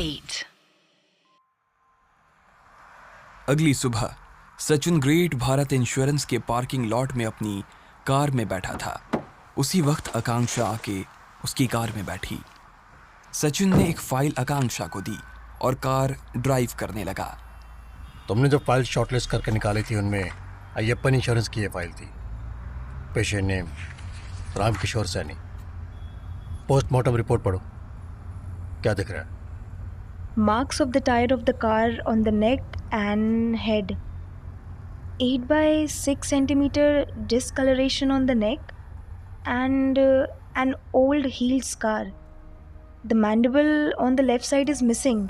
8. अगली सुबह Sachin great Bharat insurance के पार्किंग लॉट में अपनी कार में बैठा था। उसी वक्त आकांक्षा आके उसकी कार में बैठी। सचिन ने एक फाइल आकांक्षा को दी और कार ड्राइव करने लगा। तुमने जो फाइल शॉर्टलिस्ट करके निकाली थी उनमें अय्यप्पन इंश्योरेंस की ये फाइल थी। Patient name Ramkishor Saini. Postmortem report पढ़ो, क्या दिख रहा है? Marks of the tire of the car on the neck and head. 8 by 6 centimeter discoloration on the neck and an old heel scar. The mandible on the left side is missing.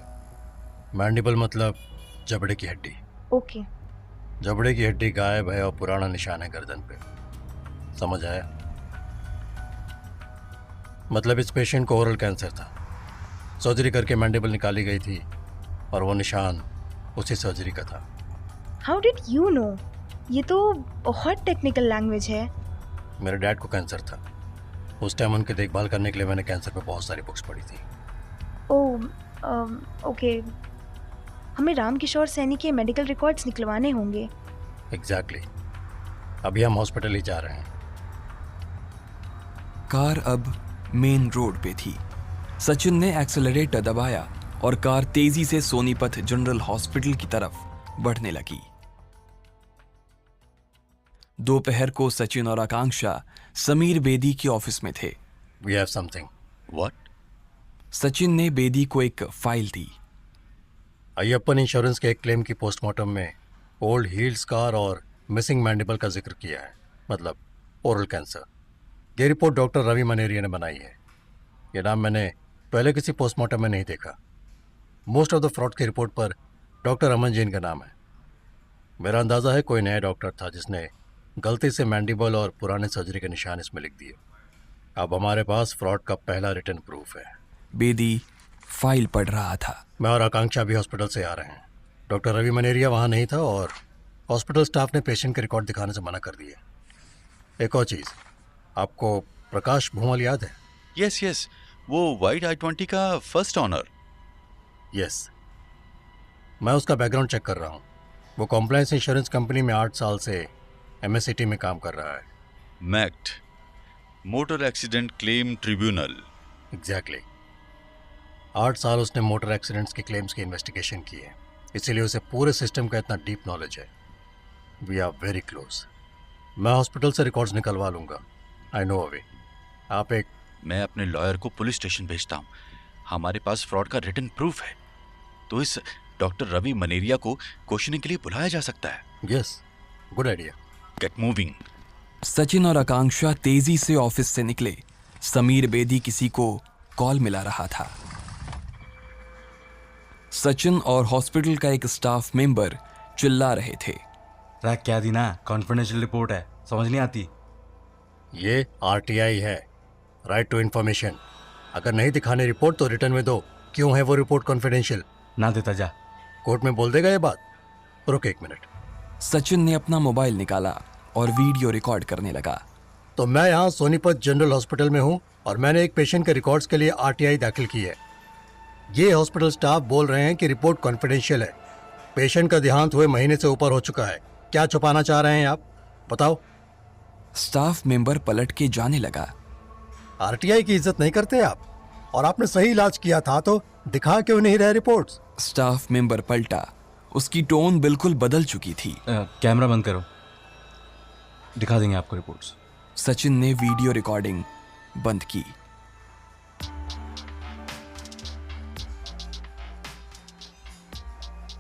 Mandible मतलब जबड़े की हड्डी। Okay. जबड़े की हड्डी गायब है और पुराना निशान है गर्दन पे। समझ आया? मतलब इस पेशेंट को ओरल कैंसर था। सर्जरी करके मैंडिबल निकाली गई थी और वो निशान उसी सर्जरी का था। How did you know? ये तो बहुत टेक्निकल लैंग्वेज है। मेरे डैड को कैंसर था। उस टाइम उनकी देखभाल करने के लिए मैंने कैंसर पे बहुत सारी बुक्स पढ़ी थी। Oh okay. हमें रामकिशोर सैनी के मेडिकल रिकॉर्ड्स निकलवाने होंगे। एग्जैक्टली। अभी हम हॉस्पिटल ही जा रहे हैं। कार अब मेन रोड पे थी। सचिन ने एक्सेलरेटर दबाया और कार तेजी से सोनीपत जनरल हॉस्पिटल की तरफ बढ़ने लगी। दोपहर को सचिन और आकांक्षा समीर बेदी के ऑफिस में थे। We have something. What? Sachin ने बेदी को एक फाइल दी। अय्यप्पन इंश्योरेंस के एक क्लेम की पोस्टमार्टम में ओल्ड हील स्कार और मिसिंग मैंडिबल का जिक्र किया है, मतलब ओरल कैंसर। ये रिपोर्ट डॉक्टर रवि मनेरिया ने बनाई है। ये नाम मैंने पहले किसी पोस्टमार्टम में नहीं देखा। मोस्ट ऑफ द फ्रॉड की रिपोर्ट पर डॉक्टर अमन जैन का नाम है। मेरा अंदाज़ा है कोई नया डॉक्टर था जिसने गलती से मैंडिबल और पुराने सर्जरी के निशान इसमें लिख दिए। अब हमारे पास फ्रॉड का पहला रिटन प्रूफ है। बेदी फाइल पढ़ रहा था। मैं और आकांक्षा भी हॉस्पिटल से आ रहे हैं। डॉक्टर रवि मनेरिया वहाँ नहीं था और हॉस्पिटल स्टाफ ने पेशेंट के रिकॉर्ड दिखाने से मना कर दिया। एक और चीज़, आपको प्रकाश भूमल याद है? यस, वो वाइट I-20 का फर्स्ट ऑनर। यस, मैं उसका बैकग्राउंड चेक कर रहा हूँ। वो कॉम्प्लायंस इंश्योरेंस कंपनी में 8 साल से MSCT में काम कर रहा है। MACT, motor accident claim tribunal. Exactly. 8 साल उसने मोटर एक्सीडेंट्स के क्लेम्स की इन्वेस्टिगेशन की है, इसीलिए उसे पूरे सिस्टम का इतना डीप नॉलेज है। We are very close. मैं हॉस्पिटल से रिकॉर्ड्स निकलवा लूँगा। I know a way. आप एक मैं अपने लॉयर को पुलिस स्टेशन भेजता हूँ। हमारे पास फ्रॉड का रिटन प्रूफ है, तो इस डॉक्टर रवि मनेरिया को क्वेश्चनिंग के लिए बुलाया जा सकता है। Yes, good idea. Get moving. Sachin और आकांक्षा तेजी से ऑफिस से निकले। समीर बेदी किसी को कॉल मिला रहा था। सचिन और हॉस्पिटल का एक स्टाफ मेंबर चिल्ला रहे थे। रैक क्या दी ना, कॉन्फिडेंशियल रिपोर्ट है, समझ नहीं आती। ये RTI है, राइट टू इन्फॉर्मेशन। अगर नहीं दिखाने रिपोर्ट तो रिटर्न में दो। क्यों है वो रिपोर्ट कॉन्फिडेंशियल? ना देता जा। कोर्ट में बोल देगा ये बात? रुक एक मिनट। सचिन ने अपना मोबाइल निकाला और वीडियो रिकॉर्ड करने लगा। तो मैं यहाँ सोनीपत जनरल हॉस्पिटल में हूँ और मैंने एक पेशेंट के रिकॉर्ड्स के लिए RTI दाखिल की है। ये हॉस्पिटल स्टाफ बोल रहे हैं कि रिपोर्ट कॉन्फिडेंशियल है। पेशेंट का देहांत हुए महीने से ऊपर हो चुका है। क्या छुपाना चाह रहे हैं आप? बताओ। स्टाफ मेंबर पलट के जाने लगा। RTI की इज्जत नहीं करते आप? और आपने सही इलाज किया था तो दिखा क्यों नहीं रहे रिपोर्ट्स? स्टाफ मेंबर पलटा। उसकी टोन बिल्कुल बदल चुकी थी। कैमरा बंद करो, दिखा देंगे आपको रिपोर्ट्स। सचिन ने वीडियो रिकॉर्डिंग बंद की।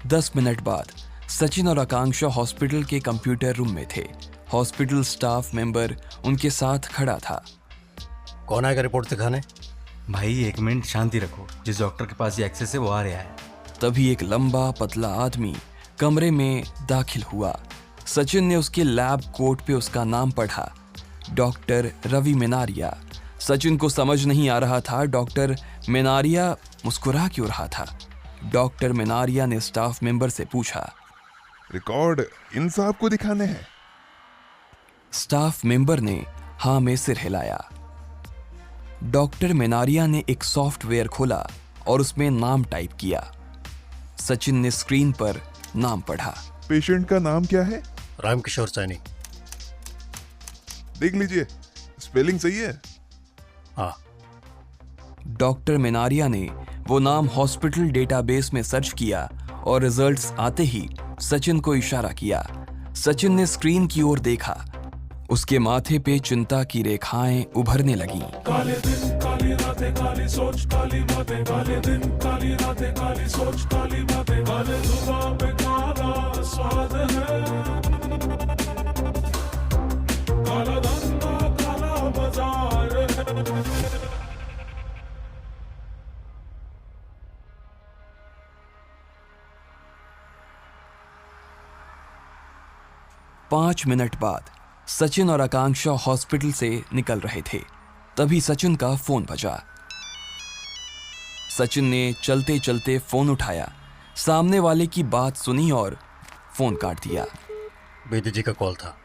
दस मिनट बाद सचिन और आकांक्षा हॉस्पिटल के कंप्यूटर रूम में थे। हॉस्पिटल स्टाफ मेंबर उनके साथ खड़ा था। कौन आएगा रिपोर्ट दिखाने? भाई 1 मिनट शांति रखो, जिस डॉक्टर के पास ये एक्सेस है वो आ रहा है। तभी एक लंबा पतला आदमी कमरे में दाखिल हुआ। सचिन ने उसके लैब कोट पे उसका नाम पढ़ा, डॉक्टर रवि मनेरिया। सचिन को समझ नहीं आ रहा था डॉक्टर मनेरिया मुस्कुरा क्यों रहा था। डॉक्टर मनेरिया ने स्टाफ मेंबर से पूछा, रिकॉर्ड इन साहब को दिखाने हैं? स्टाफ मेंबर ने हाँ में सिर हिलाया। डॉक्टर मनेरिया ने एक सॉफ्टवेयर खोला और उसमें नाम टाइप किया। सचिन ने स्क्रीन पर नाम पढ़ा। पेशेंट का नाम क्या है? रामकिशोर सैनी। देख लीजिए, स्पेलिंग सही है। हाँ। डॉक्टर मिनारिया ने वो नाम हॉस्पिटल डेटाबेस में सर्च किया और रिजल्ट्स आते ही सचिन को इशारा किया। सचिन ने स्क्रीन की ओर देखा। उसके माथे पे चिंता की रेखाएं उभरने लगीं। काले दिन काली रातें काली सोच काली बातें, काले दिन काली रातें काली सोच काली बातें, काले जुबान पे काला स्वाद है, काला धंधा काला बाजार है। 5 मिनट बाद सचिन और आकांक्षा हॉस्पिटल से निकल रहे थे। तभी सचिन का फोन बजा। सचिन ने चलते चलते फोन उठाया, सामने वाले की बात सुनी और फोन काट दिया। बेदी जी का कॉल था।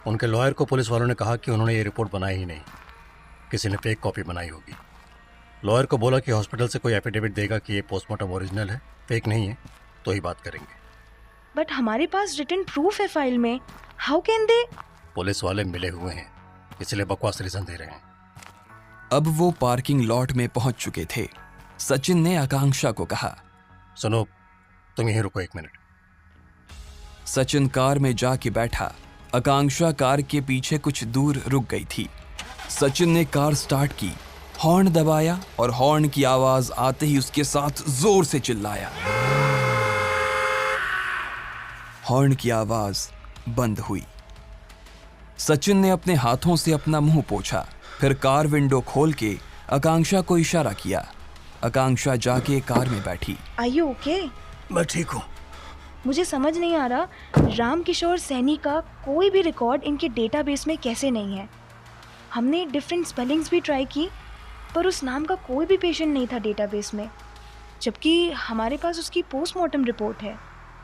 उनके लॉयर को पुलिस वालों ने कहा कि उन्होंने ये रिपोर्ट बनाई ही नहीं, किसी ने फेक कॉपी बनाई होगी। लॉयर को बोला कि हॉस्पिटल से कोई एफिडेविट देगा कि ये पोस्टमार्टम ओरिजिनल है, फेक नहीं है, तो ही बात करेंगे। बट हमारे पास रिटन प्रूफ है फाइल में, हाउ कैन दे? पुलिस वाले मिले हुए हैं, इसलिए बकवास रीजन दे रहे हैं। अब वो पार्किंग लॉट में पहुंच चुके थे। सचिन ने आकांक्षा को कहा, सुनो, तुम यहीं रुको 1 मिनट। सचिन कार में जाके बैठा। आकांक्षा कार के पीछे कुछ दूर रुक गई थी। सचिन ने कार स्टार्ट की, हॉर्न दबाया और हॉर्न की आवाज आते ही उसके साथ जोर से चिल्लाया। हॉर्न की आवाज बंद हुई। सचिन ने अपने हाथों से अपना मुंह पोंछा, फिर कार विंडो खोल के आकांक्षा को इशारा किया। आकांक्षा जाके कार में बैठी। Are you okay? मैं ठीक हूँ। मुझे समझ नहीं आ रहा, रामकिशोर सैनी का कोई भी रिकॉर्ड इनके डेटाबेस में कैसे नहीं है। हमने डिफरेंट स्पेलिंग्स भी ट्राई की, पर उस नाम का कोई भी पेशेंट नहीं था डेटाबेस में, जबकि हमारे पास उसकी पोस्टमार्टम रिपोर्ट है।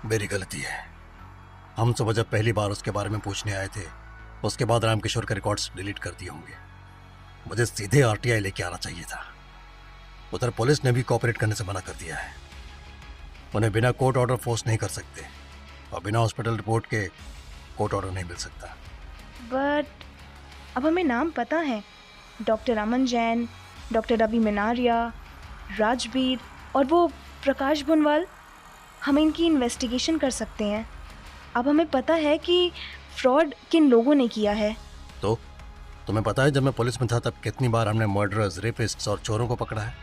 मेरी गलती है। हम सुबह जब पहली बार उसके बारे में पूछने आए थे, उसके बाद रामकिशोर के रिकॉर्ड्स डिलीट कर दिए होंगे। मुझे सीधे आरटीआई लेके आना चाहिए था। उधर पुलिस ने भी कोऑपरेट करने से मना कर दिया है। उन्हें बिना कोर्ट ऑर्डर फोर्स नहीं कर सकते, और बिना हॉस्पिटल रिपोर्ट के कोर्ट ऑर्डर नहीं मिल सकता। बट अब हमें नाम पता है, डॉक्टर अमन जैन, डॉक्टर रवि मिनारिया, राजबीर और वो प्रकाश भुनवाल। हम इनकी इन्वेस्टिगेशन कर सकते हैं। अब हमें पता है कि फ्रॉड किन लोगों ने किया है। तो तुम्हें पता है जब मैं पुलिस में था तब कितनी बार हमने मर्डरर्स, रेपिस्ट्स और चोरों को पकड़ा है?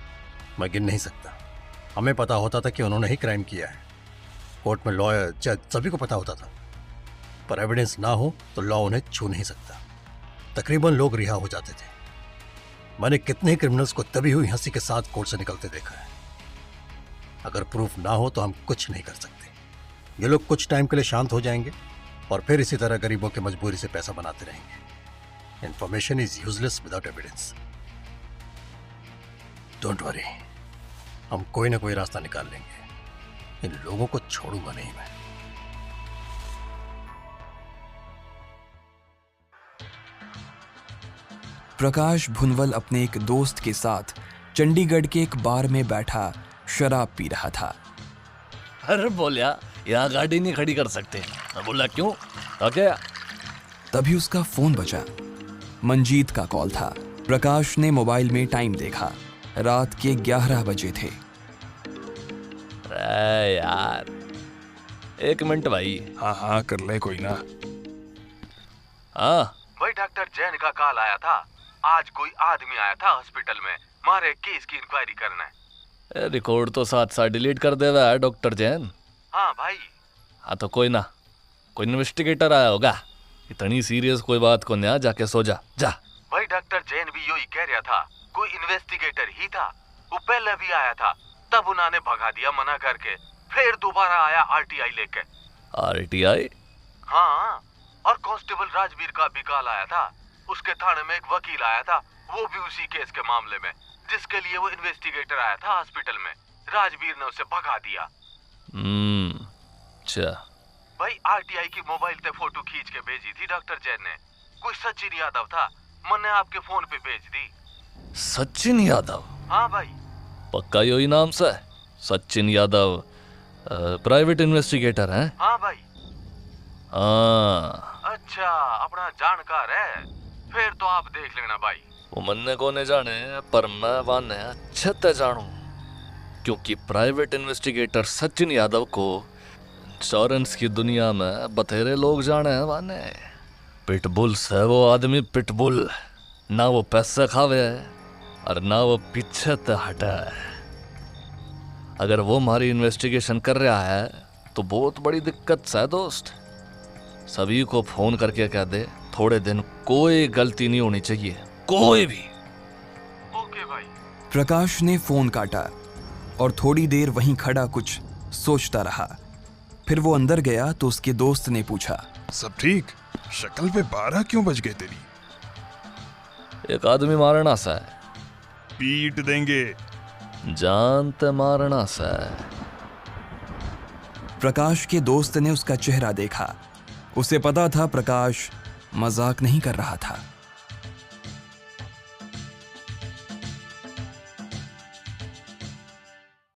मैं गिन नहीं सकता। हमें पता होता था कि उन्होंने ही क्राइम किया है। कोर्ट में लॉयर, जज सभी को पता होता था, पर एविडेंस ना हो तो लॉ उन्हें छू नहीं सकता। तकरीबन लोग रिहा हो जाते थे। मैंने कितने ही क्रिमिनल्स को तभी हुई हंसी के साथ कोर्ट से निकलते देखा है। अगर प्रूफ ना हो तो हम कुछ नहीं कर सकते। ये लोग कुछ टाइम के लिए शांत हो जाएंगे और फिर इसी तरह गरीबों की मजबूरी से पैसा बनाते रहेंगे। Information is useless without evidence. Don't worry, हम कोई ना कोई रास्ता निकाल लेंगे। इन लोगों को छोड़ूंगा नहीं मैं। प्रकाश भुनवल अपने एक दोस्त के साथ चंडीगढ़ के एक बार में बैठा शराब पी रहा था। अरे बोलिया, यहाँ गाड़ी नहीं खड़ी कर सकते। मैं बोला क्यों? ओके। तभी उसका फोन बजा। मंजीत का कॉल था। प्रकाश ने मोबाइल में टाइम देखा। रात के 11 बजे थे। अरे यार, 1 मिनट भाई। हाँ कर ले, कोई ना। हाँ भाई, डॉक्टर जैन का कॉल आया था। आज कोई आदमी आया था हॉस्पिटल में, मारे केस की इंक्वायरी करने। रिकॉर्ड तो साथ डिलीट कर दे रहा है डॉक्टर जैन। हाँ भाई। हाँ तो कोई ना, कोई इन्वेस्टिगेटर आया होगा। इतनी सीरियस कोई बात को नहीं, जाके सो जा। जा भाई, डॉक्टर जैन भी यही कह रहा था, कोई इन्वेस्टिगेटर ही था। वो पहले भी आया था, तब उन्होंने भगा दिया मना करके। फिर दोबारा आया आरटीआई लेके। आरटीआई? हाँ, और कांस्टेबल राजवीर का भी कॉल आया था। उसके थाने में एक वकील आया था, वो भी उसी केस के मामले में, जिसके लिए वो इन्वेस्टिगेटर आया था हॉस्पिटल में। राजवीर ने उसे भगा दिया। अच्छा भाई, आरटीआई की मोबाइल से फोटो खींच के भेजी थी डॉक्टर जैन ने। कोई सचिन यादव था, मैंने आपके फोन पे भेज दी। सचिन यादव? हाँ भाई, पक्का यही नाम से सचिन यादव प्राइवेट इन्वेस्टिगेटर हैं? हाँ भाई। हाँ, अच्छा, अपना जानकार है, फिर तो आप देख लेना भाई। वो मन्ने को ने जाने पर मैं वाने अच्छे ते जानू, क्योंकि प्राइवेट इन्वेस्टिगेटर सचिन यादव को इंश्योरेंस की दुनिया में बथेरे लोग जाने हैं वाने। पिटबुल से वो आदमी पिटबुल, ना वो पैसे खावे है और ना वो पीछे ते हटा है। अगर वो हमारी इन्वेस्टिगेशन कर रहा है तो बहुत बड़ी दिक्कत है दोस्त। सभी को फोन करके कह दे थोड़े दिन कोई गलती नहीं होनी चाहिए, कोई भी। ओके भाई। प्रकाश ने फोन काटा और थोड़ी देर वहीं खड़ा कुछ सोचता रहा। फिर वो अंदर गया तो उसके दोस्त ने पूछा, सब ठीक? शक्ल पे 12 क्यों बज गए तेरी? एक आदमी मारना सा है, पीट देंगे। जानते मारना सा है। प्रकाश के दोस्त ने उसका चेहरा देखा। उसे पता था प्रकाश मजाक नहीं कर रहा था।